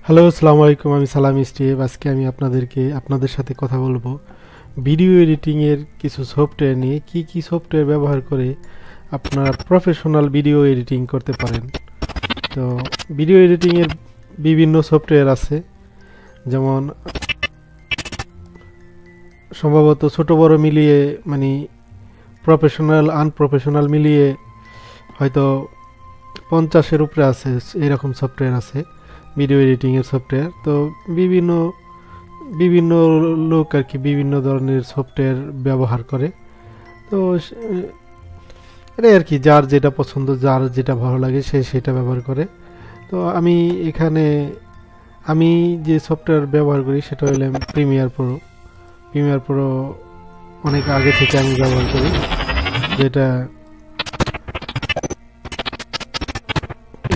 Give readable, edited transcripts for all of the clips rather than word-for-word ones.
Hello, আসসালামু আলাইকুম। আমি সালাম স্টিভ। আজকে আমি আপনাদের সাথে কথা বলবো ভিডিও এডিটিং এর কিছু সফটওয়্যার নিয়ে। কি কি সফটওয়্যার ব্যবহার করে আপনারা প্রফেশনাল ভিডিও এডিটিং করতে পারেন। তো ভিডিও এডিটিং এর বিভিন্ন সফটওয়্যার আছে, যেমন সম্ভবত ছোট বড় মিলিয়ে মানে প্রফেশনাল আনপ্রফেশনাল মিলিয়ে হয়তো 50-এর উপরে আছে। এরকম সফটওয়্যার আছে ভিডিও এডিটিং এর সফটওয়্যার। তো বিভিন্ন বিভিন্ন লোক আর কি বিভিন্ন ধরনের সফটওয়্যার ব্যবহার করে। তো এটাই আর কি, যার যেটা পছন্দ, যার যেটা ভালো লাগে সে সেটা ব্যবহার করে। তো আমি যে সফটওয়্যার ব্যবহার করি সেটা হলো প্রিমিয়ার প্রো অনেক আগে থেকে আমি ব্যবহার করি, যেটা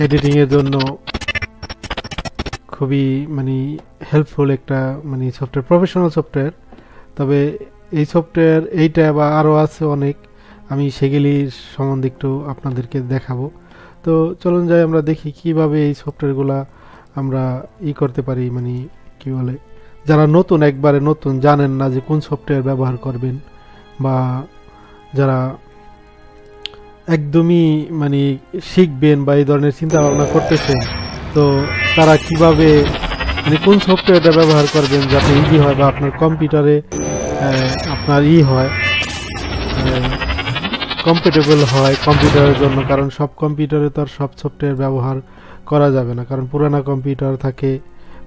এডিটিং এর জন্য খুবই মানে হেল্পফুল একটা মানে সফটওয়্যার, প্রফেশনাল সফটওয়্যার। তবে এই সফটওয়্যার এইটা বা আরও আছে অনেক, আমি সেগুলির সম্বন্ধে একটু আপনাদেরকে দেখাবো। তো চলুন যাই, আমরা দেখি কিভাবে এই সফটওয়্যারগুলা আমরা করতে পারি। মানে কি বলে, যারা একবারে নতুন জানেন না যে কোন সফটওয়্যার ব্যবহার করবেন, বা যারা একদমই মানে শিখবেন বা এই ধরনের চিন্তা ভাবনা করতেছেন, তো তারা কিভাবে মানে কোন সফটওয়্যারটা ব্যবহার করবেন যাতে ইজি হয় বা আপনার কম্পিউটারে আপনার হয় কম্পিটেবল হয় কম্পিউটারের জন্য। কারণ সব কম্পিউটারে তো আর সব সফটওয়্যার ব্যবহার করা যাবে না, কারণ পুরানা কম্পিউটার থাকে।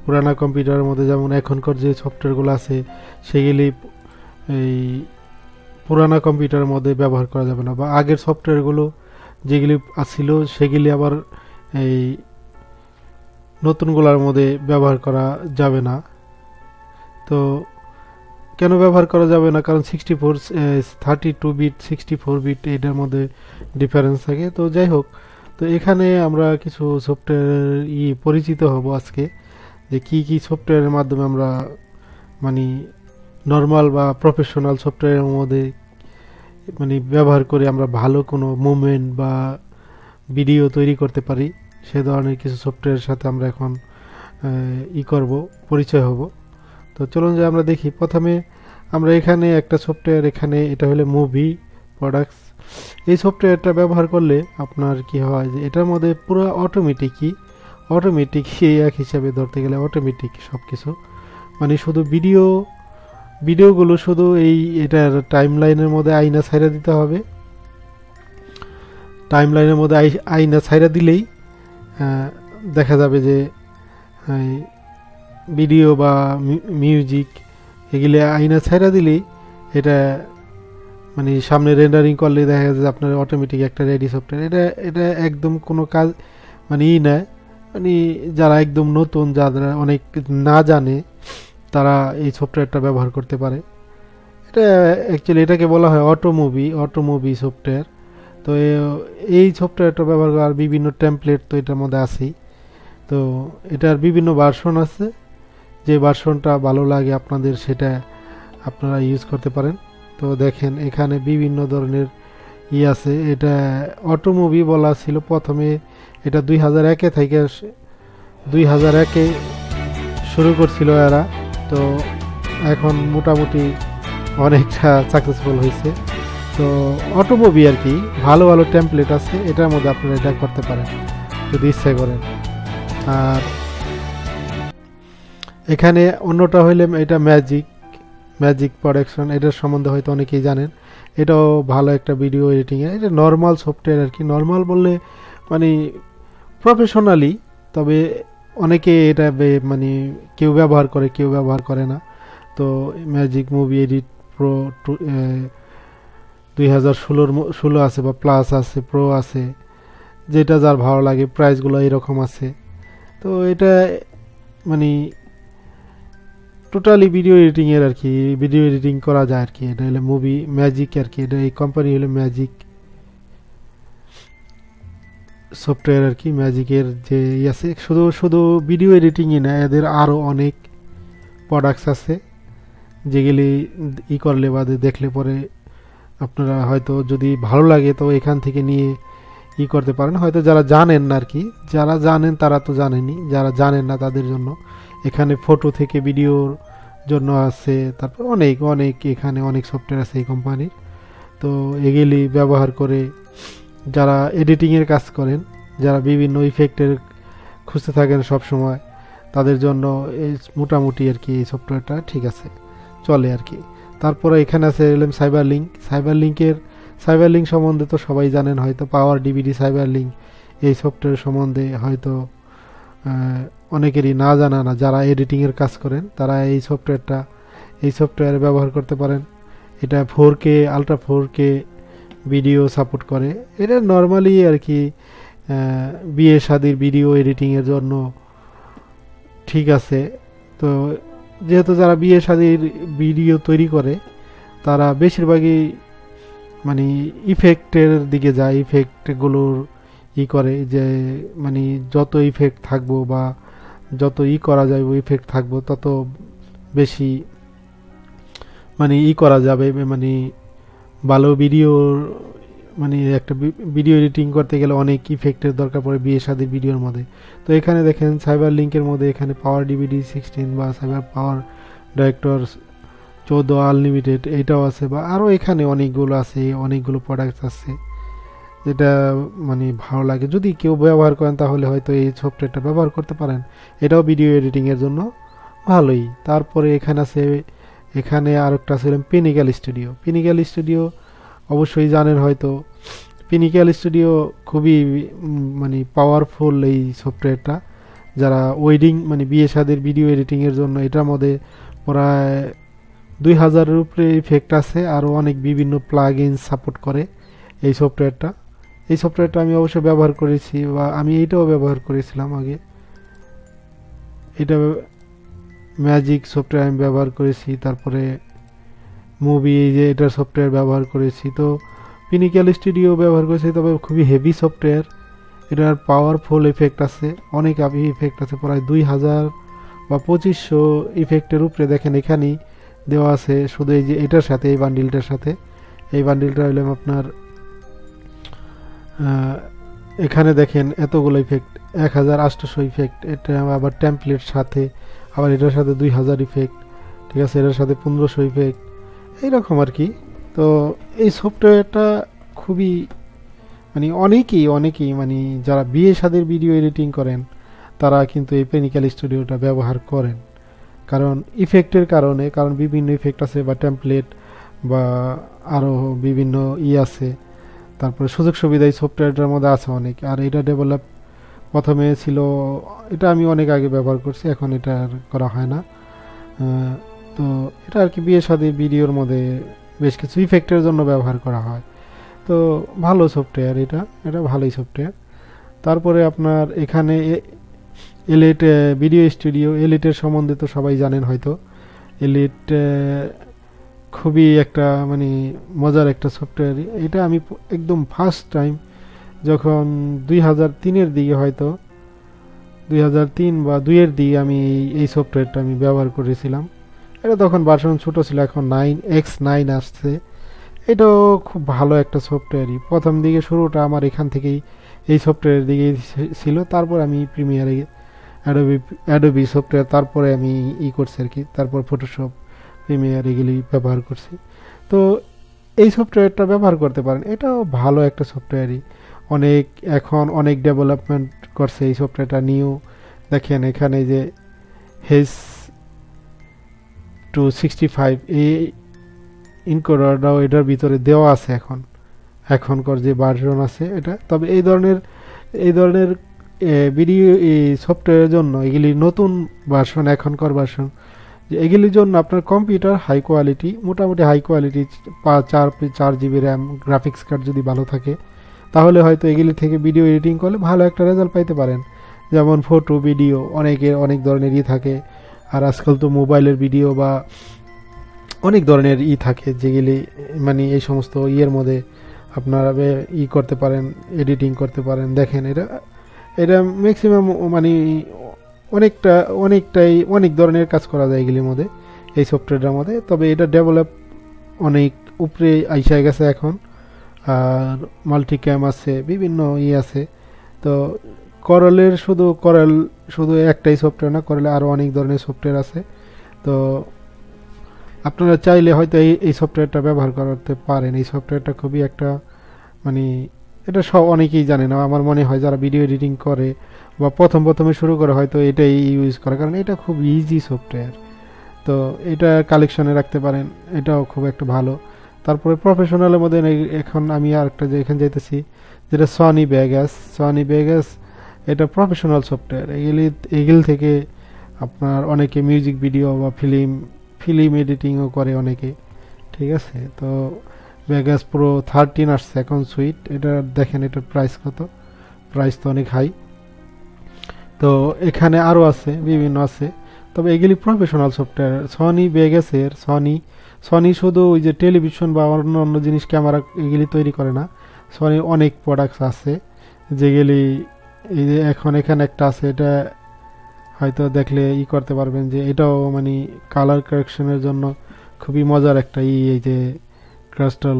পুরানা কম্পিউটারের মধ্যে যেমন এখনকার যে সফটওয়্যারগুলো আছে সেগুলি এই পুরানা কম্পিউটারের মধ্যে ব্যবহার করা যাবে না, বা আগের সফটওয়্যারগুলো যেগুলি ছিল সেগুলি আবার এই নতুনগুলোর মধ্যে ব্যবহার করা যাবে না। তো কেন ব্যবহার করা যাবে না? কারণ 32 বিট 64 বিট এটার মধ্যে ডিফারেন্স থাকে। তো যাই হোক, তো এখানে আমরা কিছু সফটওয়্যার পরিচিত হব আজকে, যে কি কি সফটওয়্যারের মাধ্যমে আমরা মানে নর্মাল বা প্রফেশনাল সফটওয়্যারের মধ্যে মানে ব্যবহার করে আমরা ভালো কোনো মুভমেন্ট বা ভিডিও তৈরি করতে পারি। সে ধরনের কিছু সফটওয়্যারের সাথে আমরা এখন পরিচয় হব। তো চলুন যে আমরা দেখি। প্রথমে আমরা এখানে একটা সফটওয়্যার, এটা হলো মুভি প্রোডাক্টস। এই সফটওয়্যারটা ব্যবহার করলে আপনার কি হয় যে এটার মধ্যে পুরো অটোমেটিক এক হিসাবে ধরতে গেলে অটোমেটিক সব কিছু, মানে শুধু ভিডিওগুলো শুধু এটার টাইম লাইনের মধ্যে আইনা ছাইরা দিতে হবে। টাইম লাইনের মধ্যে আইনা ছাইরা দিলেই দেখা যাবে যে ভিডিও বা মিউজিক এগুলি আইনা ছাইরা দিলেই এটা মানে সামনে রেন্ডারিং করলে দেখা যাচ্ছে আপনার অটোমেটিক একটা রেডি সফটওয়্যার। এটা একদম কোনো কাজ মানে না, মানে যারা একদম নতুন, যারা অনেক না জানে, তারা এই সফটওয়্যারটা ব্যবহার করতে পারে। এটা অ্যাকচুয়ালি এটাকে বলা হয় অটোমুভি সফটওয়্যার। তো এই সফটওয়্যারটা ব্যবহার করার বিভিন্ন টেমপ্লেট তো এটার মধ্যে আছেই। তো এটার বিভিন্ন ভার্সন আছে, যে ভার্সনটা ভালো লাগে আপনাদের সেটা আপনারা ইউজ করতে পারেন। তো দেখেন এখানে বিভিন্ন ধরনের আছে। এটা অটোমুভি বলা ছিল প্রথমে, এটা 2001 থেকে 2001 শুরু করছিল এরা। তো এখন মোটামুটি অনেকটা সাকসেসফুল হয়েছে। তো অটোমুভি আর কি, ভালো ভালো টেমপ্লেট আছে, এটার মধ্যে আপনারা এটা করতে পারেন যদি ইচ্ছা করেন। আর এখানে অন্যটা হইলে এটা ম্যাজিক প্রোডাকশন, এটার সম্বন্ধে হয়তো অনেকেই জানেন। এটাও ভালো একটা ভিডিও এডিটিং এর, এটা নর্মাল সফটওয়্যার আর কি। নর্মাল বললে মানে প্রফেশনালি, তবে অনেকে এটা মানে কেউ ব্যবহার করে কেউ ব্যবহার করে না। তো ম্যাজিক মুভি এডিট প্রো 2016 আছে, বা প্লাস আছে, প্রো আছে, যেটা যার ভালো লাগে। প্রাইসগুলো এরকম আছে। তো এটা মানে টোটালি ভিডিও এডিটিং এর আর কি, ভিডিও এডিটিং করা যায় আর কি। এটা হলো মুভি ম্যাজিক আর কি, এটা এই কোম্পানি হলো ম্যাজিক সফটওয়্যার আর কি। ম্যাজিকের যে আছে শুধু ভিডিও এডিটিংই না, এদের আরও অনেক প্রোডাক্টস আছে, যেগুলি করলে বা দেখলে পরে আপনারা হয়তো যদি ভালো লাগে তো এখান থেকে নিয়ে ই করতে পারেন। হয়তো যারা জানেন না আর কি, যারা জানেন তারা তো জানেনই, যারা জানেন না তাদের জন্য এখানে ফটো থেকে ভিডিওর জন্য আছে, তারপর অনেক অনেক এখানে অনেক সফটওয়্যার আছে এই কোম্পানির। তো এগুলি ব্যবহার করে যারা এডিটিংয়ের কাজ করেন, যারা বিভিন্ন ইফেক্টের খুঁজতে থাকেন সব সময়, তাদের জন্য এই মোটামুটি আর কি এই সফটওয়্যারটা ঠিক আছে, চলে আর কি। তারপরে এখানে আছে সাইবার লিঙ্ক। সাইবার লিঙ্ক সম্বন্ধে তো সবাই জানেন হয়তো, পাওয়ার ডিভিডি সাইবার লিঙ্ক এই সফটওয়্যার সম্বন্ধে হয়তো অনেকেরই না জানা না, যারা এডিটিংয়ের কাজ করেন তারা এই সফটওয়্যার ব্যবহার করতে পারেন। এটা 4K ultra 4K video support করে। এটা নর্মালি আর কি বিয়ে শাদির ভিডিও এডিটিংয়ের জন্য ঠিক আছে। তো যেহেতু যারা বিয়ে শাদির ভিডিও তৈরি করে তারা বেশিরভাগই মানে ইফেক্টের দিকে যায়, ইফেক্টগুলোর করে যে মানে যত ইফেক্ট থাকবো বা যত করা যায় ওই ইফেক্ট থাকবো তত বেশি মানে করা যাবে, মানে ভালো ভিডিও, মানে একটা ভিডিও এডিটিং করতে গেলে অনেক ইফেক্টের দরকার পড়ে বিয়ে শাদির ভিডিওর মধ্যে। তো এখানে দেখেন সাইবার লিঙ্কের মধ্যে এখানে পাওয়ার ডিভিডি 16 বা সাইবার পাওয়ার ডাইরেক্টর 14 আনলিমিটেড এটাও আছে, বা আরও এখানে অনেকগুলো আছে, অনেকগুলো প্রোডাক্টস আছে যেটা মানে ভালো লাগে। যদি কেউ ব্যবহার করেন তাহলে হয়তো এই সফটওয়্যারটা ব্যবহার করতে পারেন, এটাও ভিডিও এডিটিংয়ের জন্য ভালোই। তারপরে এখানে আছে, এখানে আরেকটা ছিল পিনিক্যাল স্টুডিও অবশ্যই জানেন হয়তো। পিনিক্যাল স্টুডিও খুবই মানে পাওয়ারফুল এই সফটওয়্যারটা, যারা ওয়েডিং মানে বিয়ে শাদির ভিডিও এডিটিংয়ের জন্য এটার মধ্যে প্রায় 2000-এর উপরে ইফেক্ট আছে, আরও অনেক বিভিন্ন প্লাগ ইন সাপোর্ট করে এই সফটওয়্যারটা আমি অবশ্যই ব্যবহার করেছি, বা আমি এইটাও ব্যবহার করেছিলাম আগে। এটা ম্যাজিক সফটওয়্যার আমি ব্যবহার করেছি, তারপরে মুভি এই যে এটার সফটওয়্যার ব্যবহার করেছি। তো পিনিক্যাল স্টুডিও ব্যবহার করেছি, তবে খুবই হেভি সফটওয়্যার, এটার পাওয়ারফুল ইফেক্ট আছে, অনেক ইফেক্ট আছে, প্রায় 2000 বা 2500 ইফেক্টের উপরে দেখেন এখানেই দেওয়া আছে। শুধু এই যে এটার সাথে এই বান্ডিলটা হইলাম আপনার এখানে দেখেন এতগুলো ইফেক্ট, 1800 ইফেক্ট, এটা আবার টেমপ্লেট সাথে, আবার এটার সাথে 2000 ইফেক্ট, ঠিক আছে, এটার সাথে 1500 ইফেক্ট, এইরকম আর কি। তো এই সফটওয়্যারটা খুবই মানে অনেকেই মানে যারা বিয়ে শাদির ভিডিও এডিটিং করেন তারা কিন্তু এই পিনিক্যাল স্টুডিওটা ব্যবহার করেন, কারণ ইফেক্টের কারণে, কারণ বিভিন্ন ইফেক্ট আছে বা টেমপ্লেট বা আরও বিভিন্ন আছে, তারপরে সুযোগ সুবিধা এই সফটওয়্যারটার মধ্যে আছে অনেক। আর এটা ডেভেলপ প্রথমে ছিল, এটা আমি অনেক আগে ব্যবহার করছি, এখন এটা আর করা হয় না। তো এটা আর কি বিয়ে শাদির ভিডিওর মধ্যে বেশ কিছু ইফেক্টের জন্য ব্যবহার করা হয়। তো ভালো সফটওয়্যার, এটা ভালোই সফটওয়্যার। তারপরে আপনার এখানে এলিট ভিডিও স্টুডিও, এলিটের সম্বন্ধে তো সবাই জানেন হয়তো। এলিট খুবই একটা মানে মজার একটা সফটওয়্যার। এটা আমি একদম ফার্স্ট টাইম যখন 2003-এর দিকে, হয়তো 2003 বা 2-এর দিকে আমি এই সফটওয়্যারটা আমি ব্যবহার করেছিলাম। এটা তখন ভার্সন ছোটো ছিল, এখন X9 আসছে। এটাও খুব ভালো একটা সফটওয়্যারই। প্রথম দিকে শুরুটা আমার এখান থেকেই এই সফটওয়্যারের দিকেই ছিল, তারপর আমি প্রিমিয়ারে অ্যাডোবি সফটওয়্যার, তারপরে আমি করছি আর কি, তারপর ফটোশপ, প্রিমিয়ার এগুলি ব্যবহার করছি। তো এই সফটওয়্যারটা ব্যবহার করতে পারেন, এটাও ভালো একটা সফটওয়্যারই। এখন অনেক ডেভেলপমেন্ট করছে এই সফটওয়্যারটা নিয়েও। দেখেন এখানে যে H265 এই ইনকোডারটাও এটার ভিতরে দেওয়া আছে এখনকার যে ভার্সন আছে এটা। তবে এই ধরনের ভিডিও এই সফটওয়্যারের জন্য এগুলি নতুন ভার্সন, এখনকার ভার্সন, যে এগুলির জন্য আপনার কম্পিউটার হাই কোয়ালিটি, মোটামুটি high quality 4 GB RAM, graphics card যদি ভালো থাকে তাহলে হয়তো এগুলি থেকে ভিডিও এডিটিং করলে ভালো একটা রেজাল্ট পাইতে পারেন। যেমন ফটো, ভিডিও অনেক ধরনের থাকে, আর আজকাল তো মোবাইলের ভিডিও বা অনেক ধরনের থাকে যেগুলি মানে এই সমস্ত মধ্যে আপনারা করতে পারেন, এডিটিং করতে পারেন। দেখেন এটা ম্যাক্সিমাম মানে অনেক ধরনের কাজ করা যায় এগুলির মধ্যে, এই সফটওয়্যারটার মধ্যে। তবে এটা ডেভেলপ অনেক উপরে আইসা গেছে এখন, আর মাল্টিক্যাম আছে, বিভিন্ন আছে। তো করেল শুধু একটাই সফটওয়্যার না, করেলে আরও অনেক ধরনের সফটওয়্যার আছে। তো আপনারা চাইলে হয়তো এই সফটওয়্যারটা ব্যবহার করতে পারেন। এই সফটওয়্যারটা খুবই একটা মানে এটা সব অনেকেই জানে না, আমার মনে হয় যারা ভিডিও এডিটিং করে বা প্রথমে শুরু করে হয়তো এটাই ইউজ করে, কারণ এটা খুব ইজি সফটওয়্যার। তো এটা কালেকশনে রাখতে পারেন, এটাও খুব একটা ভালো। তারপরে প্রফেশনালের মধ্যে এখন আমি আর একটা যে এখানে যাইতেছি, যেটা সনি ভেগাস। এটা প্রফেশনাল সফটওয়্যার। এগুলি থেকে আপনার অনেকে মিউজিক ভিডিও বা ফিল্ম এডিটিংও করে অনেকে, ঠিক আছে। তো ভেগাস প্রো 13 আসছে এখন সুইট, এটা দেখেন এটার প্রাইস কত, প্রাইস তো অনেক হাই। তো এখানে আরও আছে, বিভিন্ন আছে, তবে এগুলি প্রফেশনাল সফটওয়্যার। সনি শুধু ওই যে টেলিভিশন বা অন্য অন্য জিনিস ক্যামেরা এগুলি তৈরি করে না, সনি অনেক প্রোডাক্টস আছে যেগুলি এই যে এখন এখানে একটা আছে, এটা হয়তো দেখলে করতে পারবেন যে এটাও মানে কালার কারেকশনের জন্য খুবই মজার একটা এই যে ক্রিস্টাল।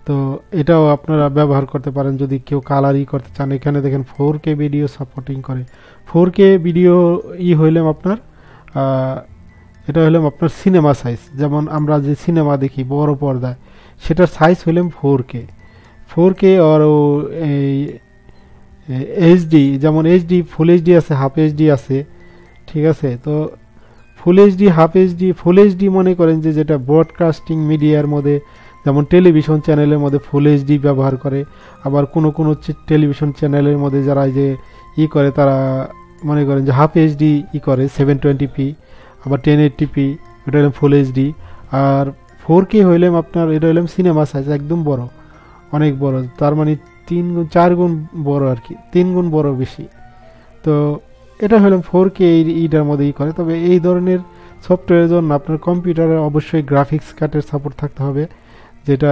তো এটাও আপনারা ব্যবহার করতে পারেন যদি কেউ কালারই করতে চান। এখানে দেখেন 4K ভিডিও সাপোর্টিং করে। 4K ভিডিও হইলাম আপনার এটা হইলাম আপনার সিনেমা সাইজ, যেমন আমরা যে সিনেমা দেখি বড় পর্দায় সেটার সাইজ হইলাম 4K আর এই এইচডি, যেমন এইচডি ফুল এইচডি আছে, হাফ এইচডি আছে, ঠিক আছে। তো ফুল এইচডি মনে করেন যে যেটা ব্রডকাস্টিং মিডিয়ার মধ্যে, যেমন টেলিভিশন চ্যানেলের মধ্যে ফুল এইচডি ব্যবহার করে, আবার কোনো টেলিভিশন চ্যানেলের মধ্যে যারা যে করে তারা মনে করেন যে হাফ এইচডি করে 720p, আবার 1080p, এটা হলাম ফুল এইচডি। আর 4K হইলাম আপনার এটা হইলাম সিনেমা সাইজ, একদম বড়, অনেক বড়, তার মানে 4 গুণ বড় আর কি, 3 গুণ বড় বেশি। তো এটা হলাম 4K এইটার মধ্যেই করে। তবে এই ধরনের সফটওয়্যারের জন্য আপনার কম্পিউটারে অবশ্যই গ্রাফিক্স কার্ডের সাপোর্ট থাকতে হবে, যেটা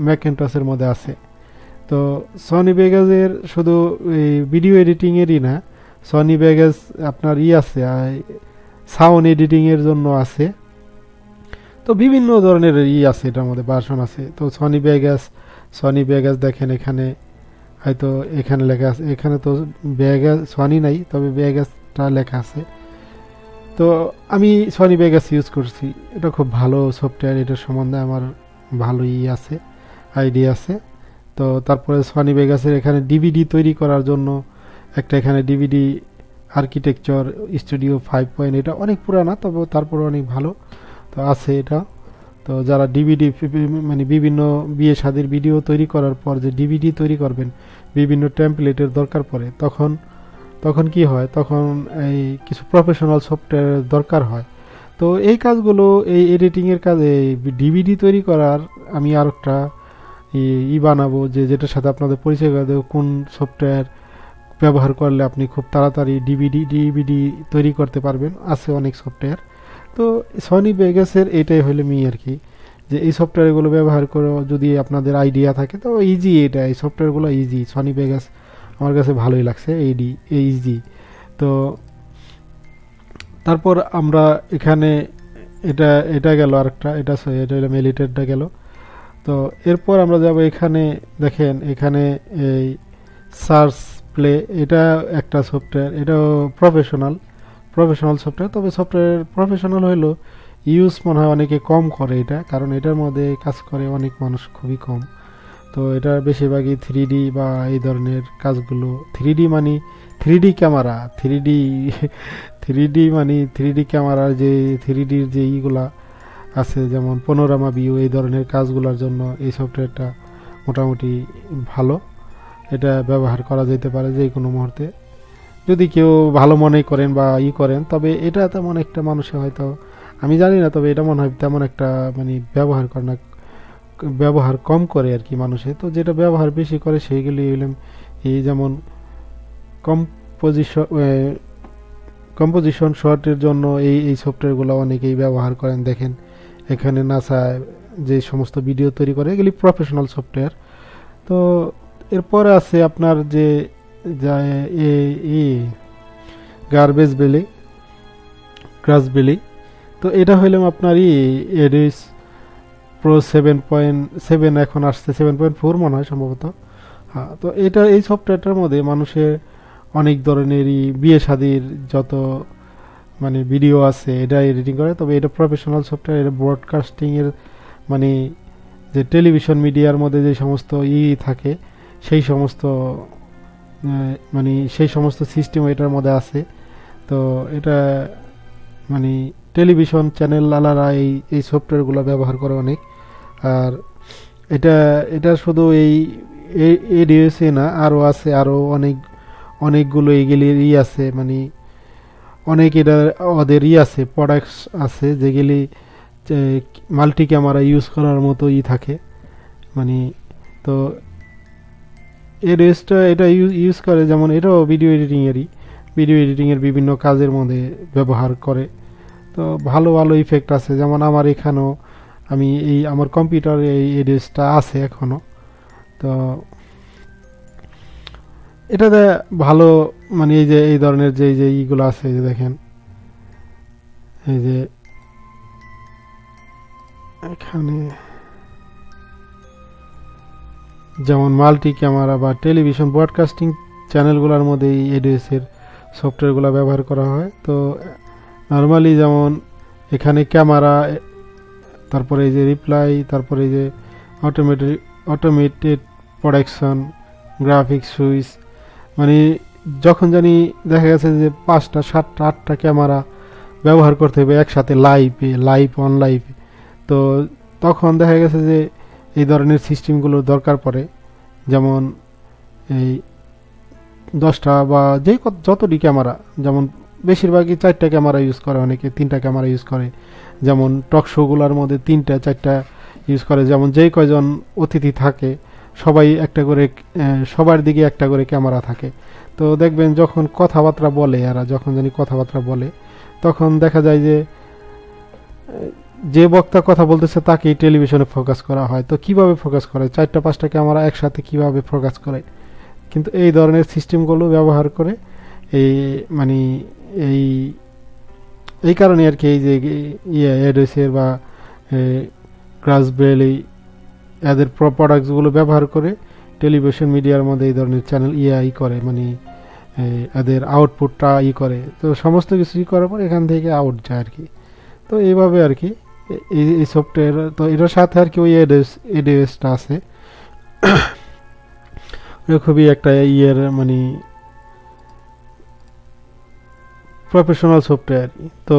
ম্যাকিন্টশের মধ্যে আছে। তো সনি ভেগাসের শুধু এই ভিডিও এডিটিংয়েরই না, সনি ভেগাস আপনার আছে সাউন্ড এডিটিংয়ের জন্য আছে। তো বিভিন্ন ধরনের আছে, এটার মধ্যে ভার্সন আছে। তো সনি ভেগাস দেখেন এখানে হয়তো এখানে লেখা আছে, এখানে তো ভেগাস সনি নাই, তবে ভেগাসটা লেখা আছে। তো আমি সনি ভেগাস ইউজ করছি, এটা খুব ভালো সফটওয়্যার, এটার সম্বন্ধে আমার ভালোই আছে, আইডিয়া আছে। তো তারপরে সনি ভেগাসের এখানে ডিভিডি তৈরি করার জন্য একটা এখানে ডিভিডি আর্কিটেকচার স্টুডিও 5 এটা অনেক পুরানা, তবে তারপরে অনেক ভালো তো আছে এটা। তো যারা ডিভিডি মানে বিভিন্ন বিয়ে শাদীর ভিডিও তৈরি করার পর যে ডিভিডি তৈরি করবেন, বিভিন্ন টেমপ্লেটের দরকার পড়ে, তখন কি হয়, তখন এই কিছু প্রফেশনাল সফটওয়্যারের দরকার হয়। তো এই কাজগুলো, এই এডিটিংয়ের কাজে ডিভিডি তৈরি করার আমি আর একটা বানাবো, যেটার সাথে আপনাদের পরিচয় করে দেবো কোন সফটওয়্যার ব্যবহার করলে আপনি খুব তাড়াতাড়ি ডিভিডি তৈরি করতে পারবেন। আছে অনেক সফটওয়্যার। তো সনি ভেগাসের এটাই হলো আর কি, যে এই সফটওয়্যারগুলো ব্যবহার করে যদি আপনাদের আইডিয়া থাকে তো ইজি, এই সফটওয়্যারগুলো ইজি। সনি ভেগাস আমার কাছে ভালোই লাগছে, ইজি। তো তারপর আমরা এখানে এটা গেল আরেকটা, এটা হলো মেলিটেডটা গেল। তো এরপর আমরা যাব এখানে, দেখেন এখানে এই সার্চ প্লে, এটা একটা সফটওয়্যার, এটাও প্রফেশনাল সফটওয়্যার। তবে সফটওয়্যার প্রফেশনাল হলো ইউজ মনে হয় অনেকে কম করে এটা, কারণ এটার মধ্যে কাজ করে অনেক মানুষ খুবই কম। তো এটা বেশিরভাগই 3D বা এই ধরনের কাজগুলো, 3D মানে 3D ক্যামেরা, 3D মানে 3D ক্যামেরার যে 3Dর যে এইগুলা আছে, যেমন পানোরামা ভিউ, এই ধরনের কাজগুলোর জন্য এই সফটওয়্যারটা মোটামুটি ভালো। এটা ব্যবহার করা যেতে পারে যে কোনো মুহূর্তে যদি কেউ ভালো মনে করেন বা করেন। তবে এটা তেমন একটা মানুষে হয়তো আমি জানি না, তবে এটা মনে হয় তেমন একটা মানে ব্যবহার কম করে আর কি মানুষে। তো যেটা ব্যবহার বেশি করে সেইগুলি হইলাম এই যেমন কম্পোজিশন শটের জন্য এই সফটওয়্যারগুলো অনেকেই ব্যবহার করেন। দেখেন এখানে নাসা যে সমস্ত ভিডিও তৈরি করে, এগুলি প্রফেশনাল সফটওয়্যার। তো এরপরে আছে আপনার যে গ্রাসবেলি। তো এটা হইলাম আপনার এডিস প্রো 7.7 এখন আসছে, 7.4 মনে হয় সম্ভবত। হ্যাঁ, তো এই সফটওয়্যারটার মধ্যে মানুষের অনেক ধরনেরই বিয়ে শাদির যত মানে ভিডিও আছে এটা এডিটিং করে। তবে এটা প্রফেশনাল সফটওয়্যার, এটা ব্রডকাস্টিং এর মানে যে টেলিভিশন মিডিয়ার মধ্যে যে সমস্ত থাকে সেই সমস্ত মানে সেই সমস্ত সিস্টেম এটার মধ্যে আছে। তো এটা মানে টেলিভিশন চ্যানেল আলারা এই সফটওয়্যারগুলো ব্যবহার করে অনেক। আর এটা এটা শুধু এডিএসএ না, আরও আছে, আরও অনেকগুলো এগুলির আছে, মানে অনেক এটা ওদের আছে, প্রোডাক্টস আছে যেগুলি মাল্টি ক্যামেরা ইউজ করার মতো থাকে মানে। তো এডিএসটা এটা ইউজ করে, যেমন এটাও ভিডিও এডিটিংয়ের বিভিন্ন কাজের মধ্যে ব্যবহার করে। তো ভালো ভালো ইফেক্ট আছে, যেমন আমার এখানেও আমি আমার কম্পিউটারে এই এডিএসটা আছে এখনও। তো এটাতে ভালো মানে এই ধরনের যে ইগুলো আছে, যে দেখেন এই যে এখানে যেমন মাল্টি ক্যামেরা বা টেলিভিশন ব্রডকাস্টিং চ্যানেলগুলোর মধ্যে এই এডিএস এর সফটওয়্যারগুলো ব্যবহার করা হয়। তো নর্মালি যেমন এখানে ক্যামেরা, তারপরে এই যে রিপ্লাই, তারপরে এই যে অটোমেটেড প্রোডাকশন, গ্রাফিক্স সুইচ, মানে যখন জানি দেখা গেছে যে 5টা 7টা 8টা ক্যামেরা ব্যবহার করতে হবে একসাথে লাইভ অন লাইভ, তো তখন দেখা গেছে যে এই ধরনের সিস্টেমগুলো দরকার পড়ে। যেমন এই 10টা বা যতটি ক্যামেরা, যেমন বেশিরভাগই 4টা ক্যামেরা ইউজ করে, অনেকে 3টা ক্যামেরা ইউজ করে। যেমন টক শোগুলোর মধ্যে 3টা 4টা ইউজ করে, যেমন যেই কয়জন অতিথি থাকে সবাই একটা করে, সবার দিকে একটা করে ক্যামেরা থাকে। তো দেখবেন যখন কথাবার্তা বলে, যখন জানি কথাবার্তা বলে, তখন দেখা যায় যে বক্তা কথা বলতেছে তাকেই টেলিভিশনে ফোকাস করা হয়। তো কিভাবে ফোকাস করে, 4টা 5টা ক্যামেরা একসাথে কিভাবে ফোকাস করে, কিন্তু এই ধরনের সিস্টেমগুলো ব্যবহার করে এই মানে এই এই কারণে আর কি, এই যে এডোসের বা গ্রাসবেল এদের প্রোডাক্টসগুলো ব্যবহার করে টেলিভিশন মিডিয়ার মধ্যে এই ধরনের চ্যানেল করে, মানে এদের আউটপুটটা করে। তো সমস্ত কিছু করার পর এখান থেকে আউট যায় আর কি। তো এইভাবে আর কি এই সফটওয়্যার, তো এটার সাথে আর কি ওই এডিএসটা আছে, খুবই একটা মানে প্রফেশনাল সফটওয়্যার। তো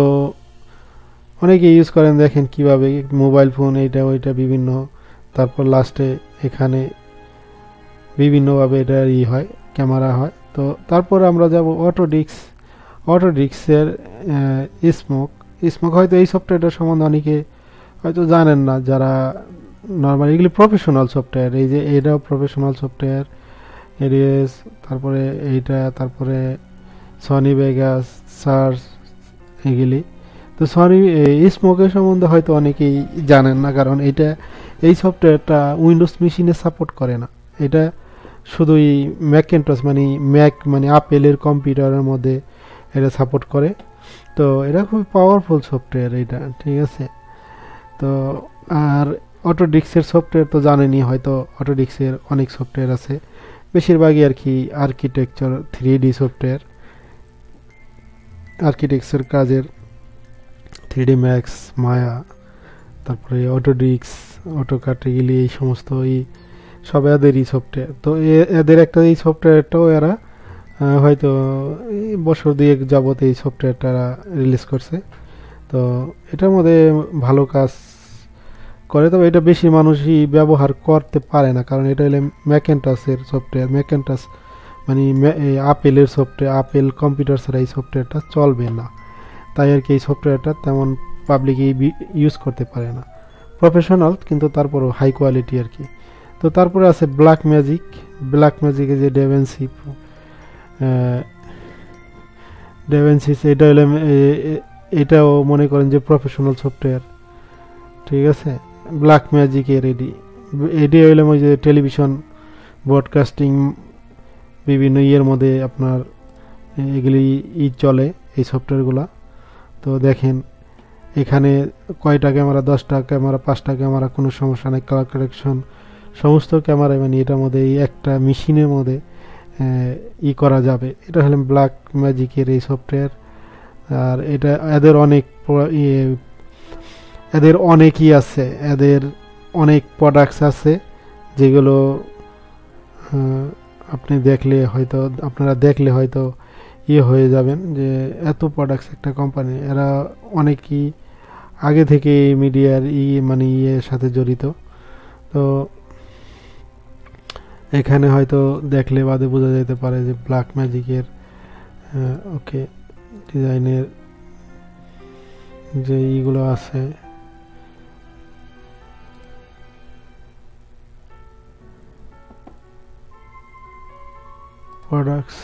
অনেকে ইউজ করেন, দেখেন কিভাবে মোবাইল ফোন এইটা ওইটা বিভিন্ন, তারপর লাস্টে এখানে বিভিন্নভাবে এটা হয়, ক্যামেরা হয়। তো তারপর আমরা যাব অটোডিস্কের স্মোক হয়তো এই সফটওয়্যারটার সম্বন্ধে অনেকে হয়তো জানেন না, যারা নর্মালি এগুলি প্রফেশনাল সফটওয়্যার। এই যে এটাও প্রফেশনাল সফটওয়্যার এডিএস, তারপরে এইটা, তারপরে সনি ভেগাস, সার্চ, এগুলি। তো স্মোকের সম্বন্ধে হয়তো অনেকেই জানেন না, কারণ এই সফটওয়্যারটা উইন্ডোজ মেশিনে সাপোর্ট করে না। এটা শুধুই ম্যাকিন্টশ মানে আপেলের কম্পিউটারের মধ্যে এটা সাপোর্ট করে। তো এটা খুব পাওয়ারফুল সফটওয়্যার এটা, ঠিক আছে। তো আর অটোডিস্কের সফটওয়্যার তো জানেনই হয়তো, অটোডিস্কের অনেক সফটওয়্যার আছে, বেশিরভাগই আর কি আর্কিটেকচার 3D সফটওয়্যার, আর্কিটেকচার কাজের 3D ম্যাক্স, মায়া, তারপরে অটোডিস্ক, অটোকাট, এগুলি এই সমস্ত সব এদেরই সফটওয়্যার। তো এদের একটা এই সফটওয়্যারটাও এরা হয়তো বছর দুয়েক যাবত এই সফটওয়্যারটা রিলিজ করছে। তো এটার মধ্যে ভালো কাজ করে, তবে এটা বেশি মানুষই ব্যবহার করতে পারে না, কারণ এটা হলো ম্যাকিন্টশের সফটওয়্যার। ম্যাকিন্টশ মানে আপেলের সফটওয়্যার, আপেল কম্পিউটার ছাড়া এই সফটওয়্যারটা চলবে না, তাই আর কি এই সফটওয়্যারটা তেমন পাবলিকই ইউজ করতে পারে না। প্রফেশনাল কিন্তু তারপরও হাই কোয়ালিটি আর কি। তো তারপরে আছে ব্ল্যাক ম্যাজিকের যে ডেভেন্সি, এটা হলো এটাও মনে করেন যে প্রফেশনাল সফটওয়্যার, ঠিক আছে। ব্ল্যাক ম্যাজিকের এটি হইলে ওই যে টেলিভিশন ব্রডকাস্টিং বিভিন্ন মধ্যে আপনার এগুলি চলে এই সফটওয়্যারগুলা। তো দেখেন এখানে কয়টা ক্যামেরা, 10টা ক্যামেরা, 5টা ক্যামেরা, কোনো সমস্যা নেই। কালার কারেকশন সমস্ত ক্যামেরায় মানে এটার মধ্যে এই একটা মেশিনের মধ্যে করা যাবে। এটা হলো ব্ল্যাক ম্যাজিকের এই সফটওয়্যার। আর এটা এদের অনেকই আছে, এদের অনেক প্রোডাক্টস আছে যেগুলো আপনারা দেখলে হয়তো হয়ে যাবেন যে এত প্রোডাক্টস একটা কোম্পানি, এরা অনেকই আগে থেকে মিডিয়ার মানে সাথে জড়িত। তো এখানে হয়তো দেখলে বাদে বোঝা যেতে পারে যে ব্ল্যাক ম্যাজিকের ওকে ডিজাইনের যে এইগুলো আছে, প্রোডাক্টস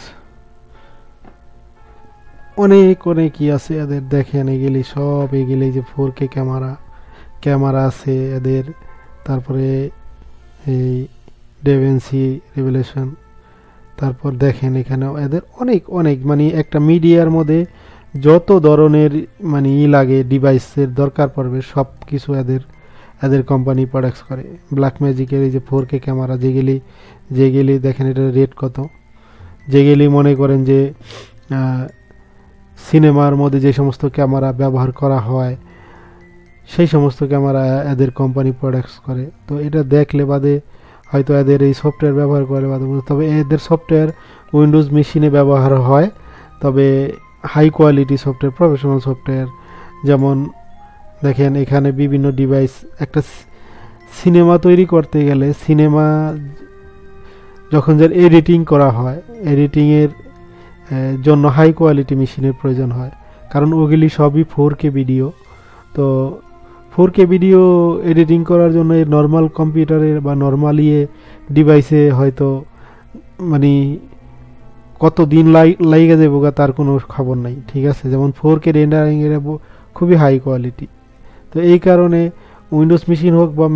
অনেক আছে এদের। দেখেন এগুলি সব, এগুলি যে 4K ক্যামেরা আছে এদের। তারপরে এই ডেভেন্সি রেভেলেশন। তারপর দেখেন এখানে এদের অনেক মানে একটা মিডিয়ার মধ্যে যত ধরনের মানে লাগে ডিভাইসের দরকার পড়বে সব কিছু এদের কোম্পানি প্রোডাক্টস করে। ব্ল্যাক ম্যাজিকের এই যে 4K ক্যামেরা যেগুলি দেখেন এটা রেট কত, যেগুলি মনে করেন যে সিনেমার মধ্যে যে সমস্ত ক্যামেরা ব্যবহার করা হয় সেই সমস্ত ক্যামেরা এদের কোম্পানি প্রোডাক্টস করে। তো এটা দেখলে বাদে হয়তো এদের এই সফটওয়্যার ব্যবহার করে বাদে, তবে এদের সফটওয়্যার উইন্ডোজ মেশিনে ব্যবহার হয়, তবে high quality software, professional software. যেমন দেখেন এখানে বিভিন্ন ডিভাইস, একটা সিনেমা তৈরি করতে গেলে সিনেমা যখন যে এডিটিং করা হয়, এডিটিংয়ের জন্য হাই কোয়ালিটি মেশিনের প্রয়োজন হয়, কারণ ওগুলি সবই 4K ভিডিও। তো 4K ভিডিও এডিটিং করার জন্য এই নর্মাল কম্পিউটারের বা নর্মাল ডিভাইসে হয়তো মানে কত দিন লাগে যাবো তার কোনো খবর নাই, ঠিক আছে। যেমন 4K রেন্ডারিং এর খুবই হাই কোয়ালিটি। তো এই কারণে উইন্ডোজ মেশিন হোক বা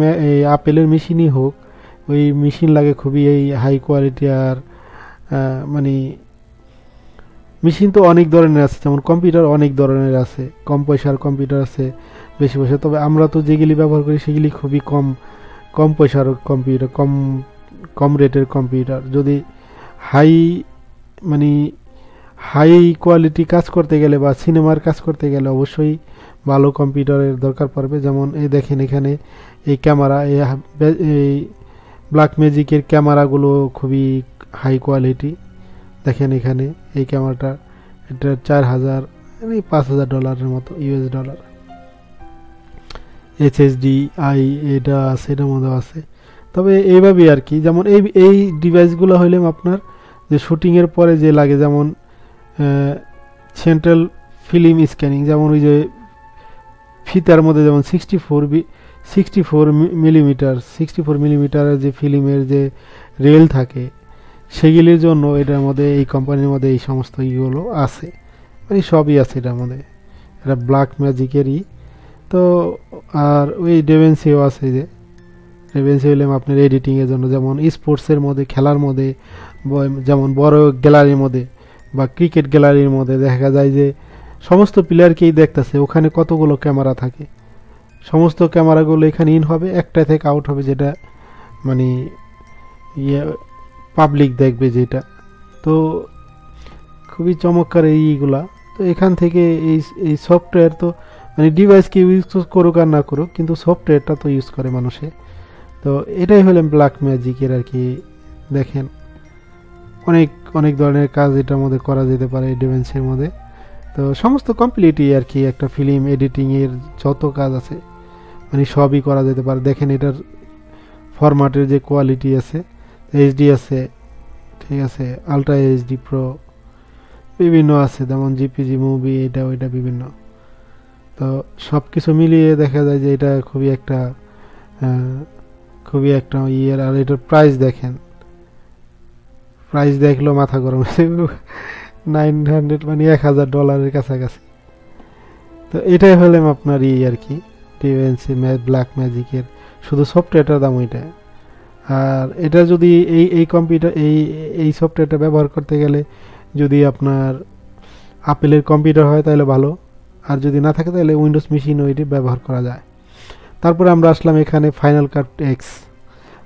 আপেলের মেশিনই হোক, ওই মেশিন লাগে খুবই এই হাই কোয়ালিটি। আর মানে মেশিন তো অনেক ধরনের আছে, যেমন কম্পিউটার অনেক ধরনের আছে, কম পয়সার কম্পিউটার আছে, বেশি পয়সা। তবে আমরা তো যেগুলি ব্যবহার করি সেগুলি খুবই কম পয়সার কম্পিউটার, কম রেটের কম্পিউটার। যদি হাই মানে হাই কোয়ালিটি কাজ করতে গেলে বা সিনেমার কাজ করতে গেলে অবশ্যই ভালো কম্পিউটারের দরকার পড়বে। যেমন এই দেখেন এখানে এই ক্যামেরা, এই ব্ল্যাক ম্যাজিকের ক্যামেরাগুলো খুবই হাই কোয়ালিটি। দেখেন এখানে এই ক্যামেরাটা, এটা 4000 মানে $5000 মতো, US ডলার। HSDI এটা আছে, এটার মধ্যে আছে। তবে এইভাবেই আর কি, যেমন এই ডিভাইসগুলো হইলে আপনার যে শুটিংয়ের পরে যে লাগে, যেমন সেন্ট্রাল ফিল্ম স্ক্যানিং, যেমন ওই যে ফিতার মধ্যে যেমন 64 মিলিমিটারের যে ফিল্মের যে রেল থাকে সেগুলির জন্য এটার মধ্যে এই কোম্পানির মধ্যে এই সমস্ত ইগুলো আছে, মানে সবই আছে এটার মধ্যে। এটা ব্ল্যাক ম্যাজিকেরই। তো আর ওই ডেভেন্সিও আছে, যে ডেভেন্সি হলে আপনার এডিটিংয়ের জন্য, যেমন স্পোর্টসের মধ্যে, খেলার মধ্যে, যেমন বড় গ্যালারির মধ্যে বা ক্রিকেট গ্যালারির মধ্যে দেখা যায় যে সমস্ত প্লেয়ারকেই দেখতেছে, ওখানে কতগুলো ক্যামেরা থাকে, সমস্ত ক্যামেরাগুলো এখানে ইন হবে, একটা থেকে আউট হবে, যেটা মানে পাবলিক দেখবে যেটা। তো খুবই চমৎকার এইগুলা। তো এখান থেকে এই সফটওয়্যার তো মানে ডিভাইসকে ইউজ করুক আর না করুক, কিন্তু সফটওয়্যারটা তো ইউজ করে মানুষে। তো এটাই হলো ব্ল্যাক ম্যাজিকের আর কি। দেখেন অনেক ধরনের কাজ এটার মধ্যে করা যেতে পারে এই ডিভাইসের মধ্যে। তো সমস্ত কমপ্লিটই আর কি, একটা ফিল্ম এডিটিংয়ের যত কাজ আছে মানে সবই করা যেতে পারে। দেখেন এটার ফরম্যাটের যে কোয়ালিটি আছে, HD আছে, ঠিক আছে, আলট্রা HD প্রো বিভিন্ন আছে, যেমন JPG মুভি, এটা ওইটা বিভিন্ন। তো সব কিছু মিলিয়ে দেখা যায় যে এটা খুবই একটা ইয়ের। আর এটার প্রাইস দেখেন, প্রাইস দেখলেও মাথা গরম হয়েছে, 900 মানে $1000 কাছাকাছি। তো এটাই হলাম আপনার আর কি টিএনসি ব্ল্যাক ম্যাজিকের, শুধু সফটওয়্যারটার দাম ওইটা। আর এটা যদি এই কম্পিউটার এই সফটওয়্যারটা ব্যবহার করতে গেলে যদি আপনার আপেলের কম্পিউটার হয় তাহলে ভালো, আর যদি না থাকে তাহলে উইন্ডোজ মেশিনও এটি ব্যবহার করা যায়। তারপরে আমরা আসলাম এখানে ফাইনাল কাট এক্স।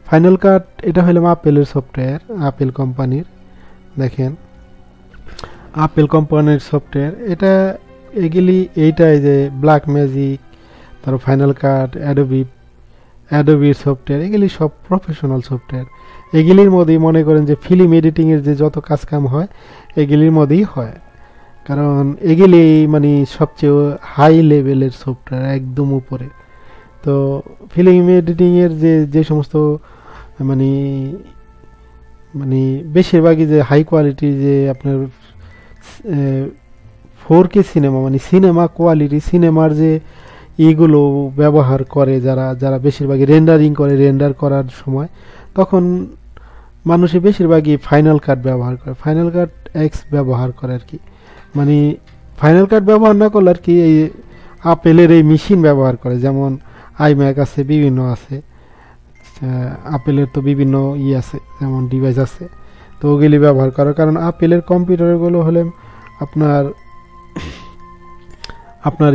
ফাইনাল কাট এটা হলো আপেলের সফটওয়্যার, আপেল কোম্পানির। দেখেন আপেল কোম্পানির সফটওয়্যার এটা, এগুলি এইটাই যে ব্ল্যাক ম্যাজিক, তারপর ফাইনাল কাট, অ্যাডোবির সফটওয়্যার, এগুলি সব প্রফেশনাল সফটওয়্যার। এগুলির মধ্যেই মনে করেন যে ফিল্ম এডিটিংয়ের যে যত কাজকাম হয় এগুলির মধ্যেই হয়, কারণ এগুলি মানে সবচেয়ে হাই লেভেলের সফটওয়্যার, একদম উপরে। তো ফিল্ম এডিটিংয়ের যে সমস্ত মানে মানে বেশিরভাগই যে হাই কোয়ালিটি যে আপনার 4K সিনেমা, মানে সিনেমা কোয়ালিটি, সিনেমার যে এইগুলো ব্যবহার করে যারা যারা বেশিরভাগই রেন্ডারিং করে, রেন্ডার করার সময় তখন মানুষে বেশিরভাগই ফাইনাল কাট ব্যবহার করে, ফাইনাল কাট এক্স ব্যবহার করে আর কি। মানে ফাইনাল কাট ব্যবহার না করলে আর কি এই আপেলের এই মেশিন ব্যবহার করে, যেমন আইম্যাক আছে, বিভিন্ন আছে, আপেলের তো বিভিন্ন আছে, যেমন ডিভাইস আছে, তো ওগুলি ব্যবহার করে। কারণ আপেলের কম্পিউটারগুলো হলে আপনার আপনার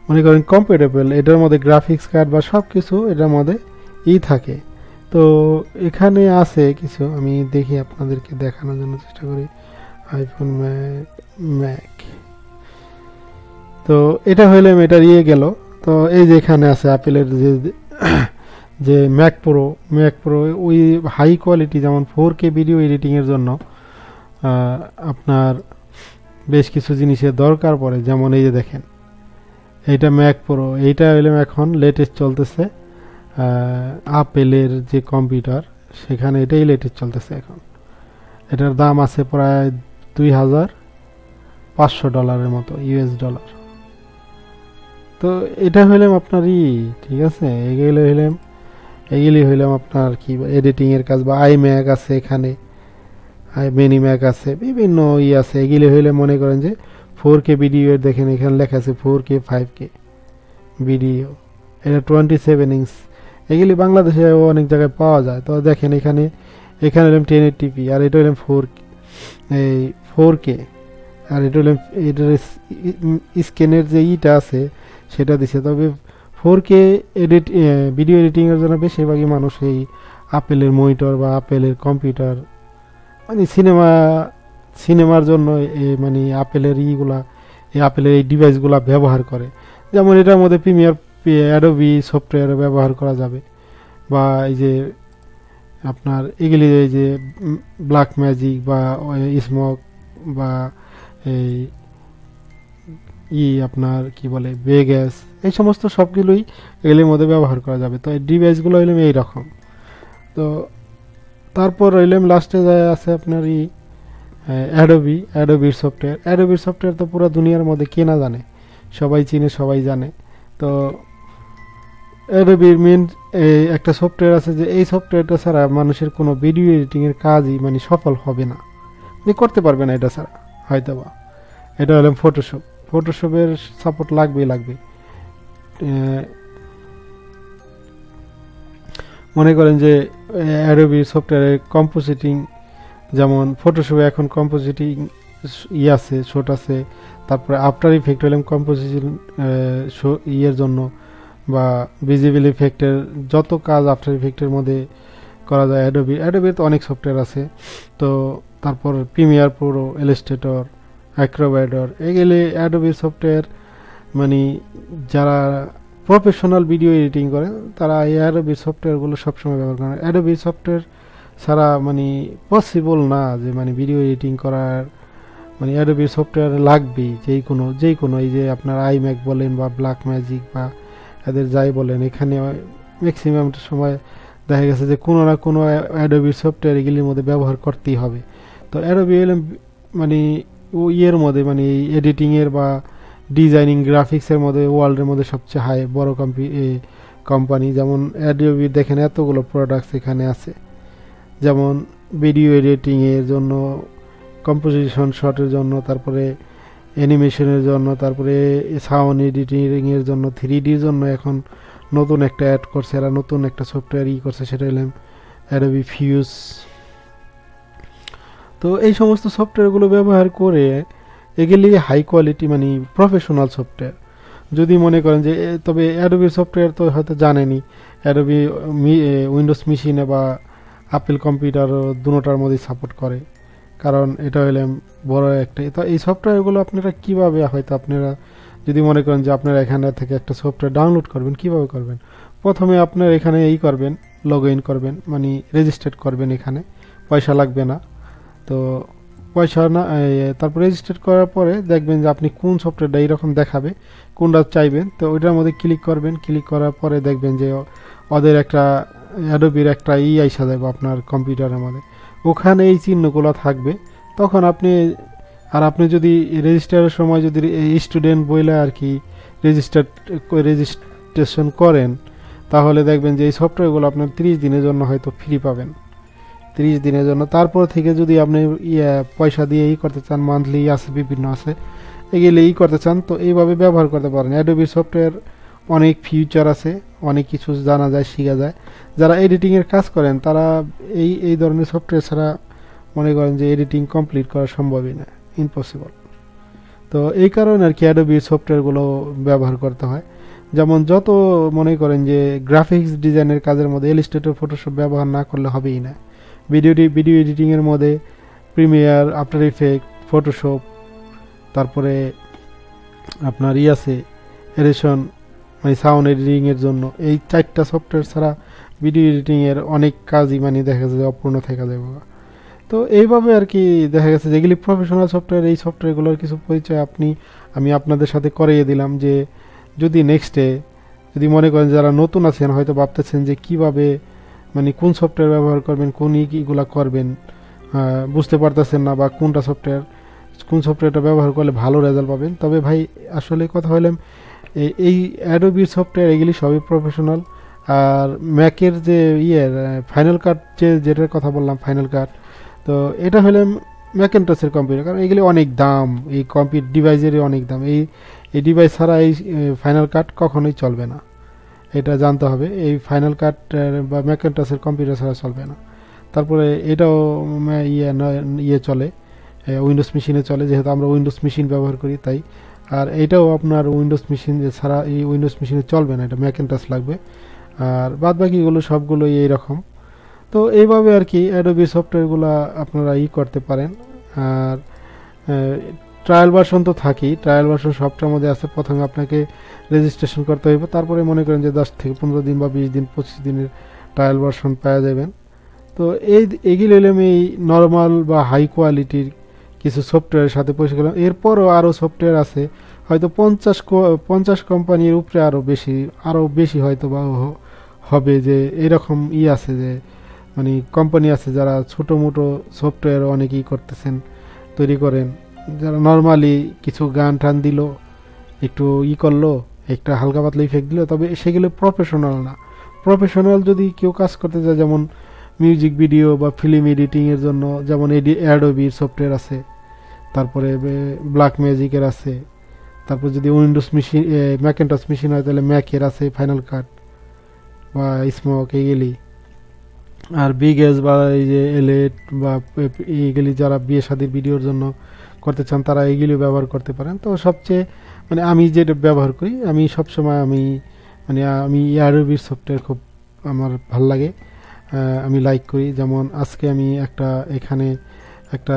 মনে করেন কম্পিউটেবল, এটার মধ্যে গ্রাফিক্স কার্ড বা সব কিছু এটার মধ্যে থাকে। তো এখানে আছে কিছু, আমি দেখি আপনাদেরকে দেখানোর জন্য চেষ্টা করি। আইফোন, ম্যাক, তো এটা হইলে এটার গেল। তো এই যে এখানে আছে আপেলের যে ম্যাক প্রো, ওই হাই কোয়ালিটি যেমন 4K ভিডিও এডিটিংয়ের জন্য আপনার বেশ কিছু জিনিসের দরকার পড়ে। যেমন এই যে দেখেন এইটা ম্যাক প্রো, এইটা হইলে এখন লেটেস্ট চলতেছে আপেলের যে কম্পিউটার, সেখানে এটাই লেটেস্ট চলতেছে এখন। এটার দাম আছে প্রায় $2500 মতো, US$। তো এটা হইলাম আপনার ঠিক আছে, এগুলি হইলাম আপনার কি এডিটিংয়ের কাজ। বা আইম্যাক আছে এখানে, মিনিম্যাক আছে, বিভিন্ন আছে। এগুলি হইলে মনে করেন যে 4K ভিডিও, দেখেন এখানে লেখা আছে 4K 5K ভিডিও, এটা 27 ইঞ্চ। এগুলি বাংলাদেশে অনেক জায়গায় পাওয়া যায়। তো দেখেন এখানে হলাম 1080p, আর এটা হলাম 4K, আর এটা হলাম এটার স্ক্যানের যে আছে সেটা দিছে। তবে 4K ভিডিও এডিটিংয়ের জন্য বেশিরভাগই মানুষ এই আপেলের মনিটর বা আপেলের কম্পিউটার, মানে সিনেমার জন্য মানে আপেলের আপেলের এই ডিভাইসগুলা ব্যবহার করে। যেমন এটার মধ্যে প্রিমিয়ার, অ্যাডোবি সফটওয়্যার ব্যবহার করা যাবে, বা এই যে আপনার এগুলি এই যে ব্ল্যাক ম্যাজিক বা স্মোক বা এই আপনার কি বলে ভেগাস, এই সমস্ত সবগুলোই এগুলির মধ্যে ব্যবহার করা যাবে। তো এই ডিভাইসগুলো হইলাম এইরকম। তো তারপর হইলাম লাস্টে যায় আছে আপনার অ্যাডোবির সফটওয়্যার তো পুরো দুনিয়ার মধ্যে কে না জানে, সবাই চিনে, সবাই জানে। তো অ্যাডোবির মেন একটা সফটওয়্যার আছে যে এই সফটওয়্যারটা ছাড়া মানুষের কোনো ভিডিও এডিটিংয়ের কাজই মানে সফল হবে না, মানে করতে পারবে না এটা ছাড়া হয়তো বা। এটা হলাম ফটোশপের সাপোর্ট লাগবে। মনে করেন যে অ্যাডোবি সফটওয়্যারে কম্পোজিটিং, যেমন ফটোশপে এখন কম্পোজিটিং আছে, শট আছে। তারপরে আফটার ইফেক্ট হলাম কম্পোজিশন জন্য, বা ভিজিবল ইফেক্টের যত কাজ আফটার ইফেক্টের মধ্যে করা যায় অ্যাডোবি তো অনেক সফটওয়্যার আছে। তো তারপর প্রিমিয়ার প্রো, ইলাস্ট্রেটর, অ্যাক্রোব্যাট, এগুলি অ্যাডোবি সফটওয়্যার। মানে যারা প্রফেশনাল ভিডিও এডিটিং করে তারা এই অ্যাডোবি সফটওয়্যারগুলো সবসময় ব্যবহার করে। অ্যাডোবি সফটওয়্যার ছাড়া মানে পসিবল না যে মানে ভিডিও এডিটিং করার, মানে অ্যাডোবি সফটওয়্যার লাগবেই। যেই কোনো এই যে আপনার আইম্যাক বলেন বা ব্ল্যাক ম্যাজিক বা এদের যাই বলেন, এখানে ম্যাক্সিমাম সময় দেখা গেছে যে কোনো না কোনো অ্যাডোবি সফটওয়্যার এগুলির মধ্যে ব্যবহার করতেই হবে। তো অ্যাডোবি মানে মধ্যে মানে এডিটিংয়ের বা ডিজাইনিং গ্রাফিক্সের মধ্যে ওয়ার্ল্ডের মধ্যে সবচেয়ে বড় কোম্পানি। যেমন অ্যাডোবি দেখেন এতগুলো প্রোডাক্টস এখানে আছে, যেমন ভিডিও এডিটিংয়ের জন্য, কম্পোজিশন শটের জন্য, তারপরে অ্যানিমেশনের জন্য, তারপরে সাউন্ড এডিটিংয়ের জন্য, 3Dর জন্য এখন নতুন একটা অ্যাড করছে এরা, নতুন একটা সফটওয়্যার করছে, সেটা হলাম অ্যাডোবি ফিউজ। তো এই সমস্ত সফটওয়্যারগুলো ব্যবহার করে এগুলি হাই কোয়ালিটি মানে প্রফেশনাল সফটওয়্যার। যদি মনে করেন যে তবে অ্যাডোবির সফটওয়্যার তো হয়তো জানেনই, অ্যাডোবি উইন্ডোজ মেশিনে বা আপেল কম্পিউটার দুটোটার মধ্যে সাপোর্ট করে, কারণ এটা হলে বড় একটা। তো এই সফটওয়্যারগুলো আপনারা কিভাবে, হয়তো আপনারা যদি মনে করেন যে আপনারা এখানে থেকে একটা সফটওয়্যার ডাউনলোড করবেন, কিভাবে করবেন? প্রথমে আপনার এখানে করবেন, লগ ইন করবেন, মানে রেজিস্টার করবেন, এখানে পয়সা লাগবে না। তো পয়সা না, তারপর রেজিস্টার করার পরে দেখবেন যে আপনি কোন সফটওয়্যারটা এইরকম দেখাবে, কোনটা চাইবেন, তো ওইটার মধ্যে ক্লিক করবেন। ক্লিক করার পরে দেখবেন যে ওদের একটা অ্যাডোবির একটা আইসা যাবে আপনার কম্পিউটারের মধ্যে, ওখানে এই চিহ্নগুলো থাকবে। তখন আপনি যদি রেজিস্টারের সময় যদি স্টুডেন্ট বইলে আর কি রেজিস্ট্রেশন করেন, তাহলে দেখবেন যে এই সফটওয়্যারগুলো আপনার 30 দিনের জন্য হয়তো ফ্রি পাবেন, 30 দিনের জন্য। তারপর থেকে যদি আপনি পয়সা দিয়ে করতে চান, মান্থলি আছে, বিভিন্ন আছে, এগুলো করতে চান, তো এইভাবে ব্যবহার করতে পারেন। অ্যাডোবি সফটওয়্যার অনেক ফিউচার আছে, অনেক কিছু জানা যায়, শেখা যায়। যারা এডিটিংয়ের কাজ করেন তারা এই ধরনের সফটওয়্যার ছাড়া মনে করেন যে এডিটিং কমপ্লিট করা সম্ভবই না, ইম্পসিবল। তো এই কারণে আর কি অ্যাডোবি সফটওয়্যারগুলো ব্যবহার করতে হয়। যেমন যত মনে করেন যে গ্রাফিক্স ডিজাইনের কাজের মধ্যে ইলাস্ট্রেটর, ফটোশপ ব্যবহার না করলে হবেই না। ভিডিও এডিটিংয়ের মধ্যে প্রিমিয়ার, আফটার ইফেক্ট, ফটোশপ, তারপরে আপনার আছে এডিশন, মানে সাউন্ড এডিটিংয়ের জন্য এই 4টা সফটওয়্যার ছাড়া ভিডিও এডিটিংয়ের অনেক কাজই মানে দেখা যায় অপূর্ণ থেকে যাবে। তো এইভাবে আর কি দেখা গেছে যেগুলি প্রফেশনাল সফটওয়্যার, এই সফটওয়্যারগুলোর কিছু পরিচয় আমি আপনাদের সাথে করিয়ে দিলাম। যে যদি নেক্সটে যদি মনে করেন যারা নতুন আছেন, হয়তো ভাবতেছেন যে কিভাবে মানে কোন সফটওয়্যার ব্যবহার করবেন, কোন ইগুলা করবেন, বুঝতে পারতেছেন না, বা কোন সফটওয়্যারটা ব্যবহার করলে ভালো রেজাল্ট পাবেন, তবে ভাই আসলে কথা হলাম এই অ্যাডোবির সফটওয়্যার এগুলি সবই প্রফেশনাল। আর ম্যাকের যে ফাইনাল কাট, যেটার কথা বললাম ফাইনাল কাট, তো এটা হলে ম্যাকেন্টসের কম্পিউটার, কারণ এগুলি অনেক দাম, এই কম্পিউটার ডিভাইসেরই অনেক দাম। এই ডিভাইস ছাড়া এই ফাইনাল কাট কখনোই চলবে না, এটা জানতে হবে। এই ফাইনাল কাট বা ম্যাকেন্টসের কম্পিউটার ছাড়া চলবে না। তারপরে এটাও চলে উইন্ডোজ মেশিনে চলে, যেহেতু আমরা উইন্ডোজ মেশিন ব্যবহার করি তাই। আর এটাও আপনার উইন্ডোজ মেশিন ছাড়া এই উইন্ডোজ মেশিনে চলবে না, এটা ম্যাকেন্টস লাগবে। আর বাদ বাকিগুলো সবগুলোই এইরকম। তো এইভাবে আর কি অ্যাডোবি সফটওয়্যারগুলো আপনারা করতে পারেন। আর ট্রায়াল ভার্সন তো থাকেই, ট্রায়াল ভার্সন সবটার মধ্যে আছে। প্রথমে আপনাকে রেজিস্ট্রেশন করতে হইব, তারপরে মনে করেন যে 10 থেকে 15 দিন বা 20 দিন 25 দিনের ট্রায়াল ভার্সন পাওয়া যাবেন। তো এইগুলো হলে আমি নর্মাল বা হাই কোয়ালিটির কিছু সফটওয়্যারের সাথে পরিচয় করলাম। এরপরও আরও সফটওয়্যার আছে, হয়তো 50 কোম্পানির উপরে আরও বেশি হয়তো বা হবে, যে এরকম আছে যে মানে কোম্পানি আছে যারা ছোটো মোটো সফটওয়্যার অনেকেই করতেছেন, তৈরি করেন, যারা নর্মালি কিছু গান টান দিল, একটু করলো, একটা হালকা পাতলা ইফেক্ট দিল, তবে সেগুলো প্রফেশনাল না। প্রফেশনাল যদি কেউ কাজ করতে চায়, যেমন মিউজিক ভিডিও বা ফিল্ম এডিটিংয়ের জন্য, যেমন অ্যাডোবির সফটওয়্যার আছে, তারপরে ব্ল্যাক ম্যাজিকের আছে, তারপর যদি উইন্ডোজ মেশিন, ম্যাকেন্টস মেশিন হয় তাহলে ম্যাকের আছে, ফাইনাল কাট বা স্মোক, এইগুলি। আর বিগেস বা এই যে এলেট বা এইগুলি যারা বিয়ে শাদীর ভিডিওর জন্য করতে চান, তারা এইগুলি ব্যবহার করতে পারেন। তো সবচেয়ে মানে আমি যেটা ব্যবহার করি, আমি সবসময় আমি অ্যাডোবির সফটওয়্যার খুব আমার ভাল লাগে, আমি লাইক করি। যেমন আজকে আমি এখানে একটা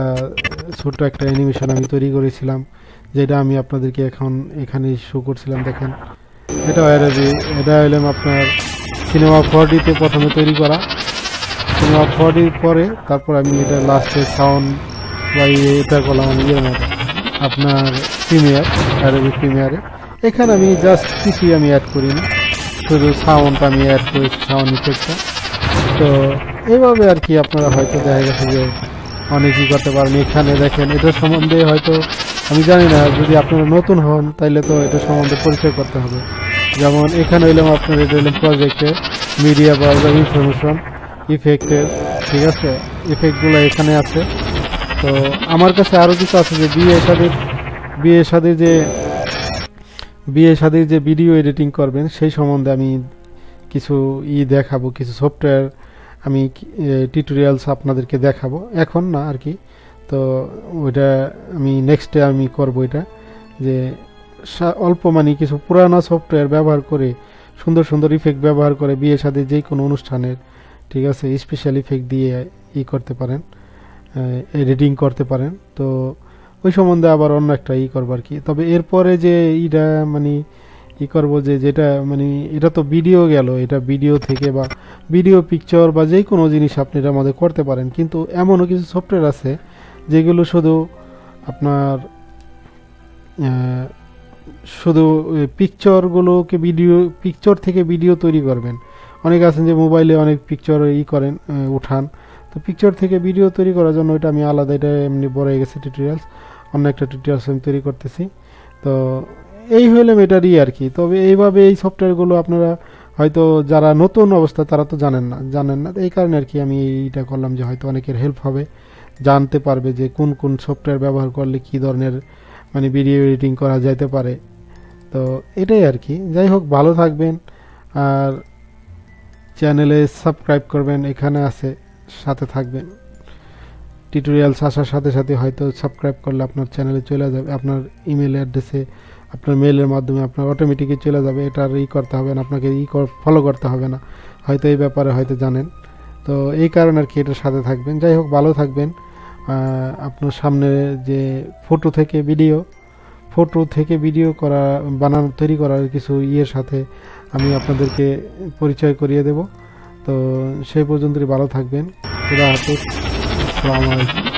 ছোট্ট একটা অ্যানিমেশন আমি তৈরি করেছিলাম, যেটা আমি আপনাদেরকে এখানে শো করছিলাম। দেখেন, এটা অ্যাডোবি, এটা হলাম আপনার সিনেমা 4D-তে প্রথমে তৈরি করা, সিনেমা 4D পরে তারপর আমি এটা লাস্টে সাউন্ড বা এটা করলাম আমি মতো আপনার প্রিমিয়ার, অ্যাডোবি প্রিমিয়ারে। এখানে আমি জাস্ট কিছুই আমি অ্যাড করিনি, শুধু সাউন্ডটা আমি অ্যাড করেছি, সাউন্ড ইফেক্টটা। তো এইভাবে আর কি আপনারা হয়তো দেখা গেছে যে অনেকই করতে পারেন। এখানে দেখেন, এটার সম্বন্ধে হয়তো আমি জানি না, যদি আপনারা নতুন হন তাইলে তো এটা সম্বন্ধে পরিচয় করতে হবে। যেমন এখানে হইলাম আপনার, এটা হইলাম প্রজেক্টের মিডিয়া বা ইনফরমেশন ইফেক্টের, ঠিক আছে, ইফেক্টগুলো এখানে আছে। তো আমার কাছে আরও কিছু আছে, যে বিয়ে শাদীর যে ভিডিও এডিটিং করবেন সেই সম্বন্ধে আমি কিছু দেখাবো, কিছু সফটওয়্যার আমি টিউটোরিয়ালস আপনাদেরকে দেখাবো, এখন না আর কি। তো ওইটা আমি নেক্সটে আমি করব এটা, যে অল্প মানে কিছু পুরানো সফটওয়্যার ব্যবহার করে সুন্দর সুন্দর ইফেক্ট ব্যবহার করে বিয়ে শাদী যে কোনো অনুষ্ঠানের, ঠিক আছে, স্পেশাল ইফেক্ট দিয়ে করতে পারেন, এডিটিং করতে পারেন। তো ওই সম্বন্ধে আবার অন্য একটা করবো আর কি। তবে এরপরে যে মানে করবো যেটা মানে এটা তো ভিডিও গেল, এটা ভিডিও থেকে বা ভিডিও পিকচার বা যে কোনো জিনিস আপনি এটার মধ্যে করতে পারেন, কিন্তু এমনও কিছু সফটওয়্যার আছে যেগুলো শুধু আপনার শুধু পিকচারগুলোকে পিকচার থেকে ভিডিও তৈরি করবেন। অনেকে আছেন যে মোবাইলে অনেক পিকচার করেন, উঠান, তো পিকচার থেকে ভিডিও তৈরি করার জন্য এটা আমি আলাদা, এটা এমনি বড় হয়ে গেছে টিউটোরিয়ালস, অন্য একটা টিউটোরিয়ালস আমি তৈরি করতেছি। তো এই হইলাম এটারই আর কি। তবে এইভাবে এই সফটওয়্যারগুলো আপনারা হয়তো যারা নতুন অবস্থা তারা তো জানেন না, এই কারণে আর কি আমি এইটা করলাম, যে হয়তো অনেকের হেল্প হবে, জানতে পারবে যে কোন কোন সফটওয়্যার ব্যবহার করলে কী ধরনের মানে ভিডিও এডিটিং করা যেতে পারে। তো এটাই আর কি। যাই হোক, ভালো থাকবেন, আর চ্যানেলে সাবস্ক্রাইব করবেন, এখানে আছে, সাথে থাকবেন। টিউটোরিয়ালস আসার সাথে সাথে হয়তো সাবস্ক্রাইব করলে আপনার চ্যানেলে চলে যাবে, আপনার ইমেল অ্যাড্রেসে, আপনার মেইলের মাধ্যমে আপনার অটোমেটিকই চলে যাবে। এটার করতে হবে না আপনাকে, ফলো করতে হবে না, হয়তো এই ব্যাপারে হয়তো জানেন। তো এই কারণে আর কি এটার সাথে থাকবেন। যাই হোক, ভালো থাকবেন। আপনার সামনে যে ফটো থেকে ভিডিও করা তৈরি করার কিছু সাথে আমি আপনাদেরকে পরিচয় করিয়ে দেব। তো সেই পর্যন্তই ভালো থাকবেন। খুদা হাফেজ, আসসালামু আলাইকুম।